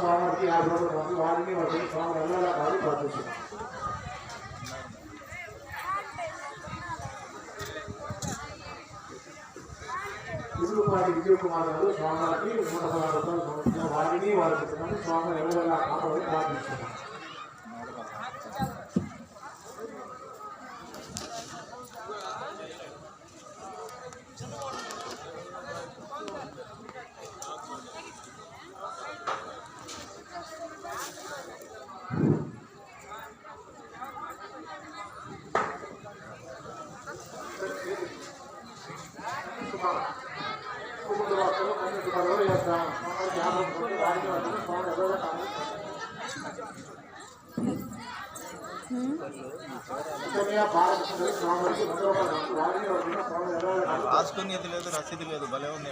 స్వామికి 50 రూపాయలు మంది వారిని వారికి స్వామి వెళ్ళాలా కాదు ప్రార్థిస్తున్నాం. ఇరుపాటి విజయ్ కుమార్ గారు స్వామికి 116 రూపాయలు సమర్పించిన వారిని వారి కుటుంబాన్ని స్వామి వెళ్ళాలా కాదు ప్రార్థిస్తున్నాం. రాసుకునేది లేదు, రసీదు లేదు, భలే ఉంది.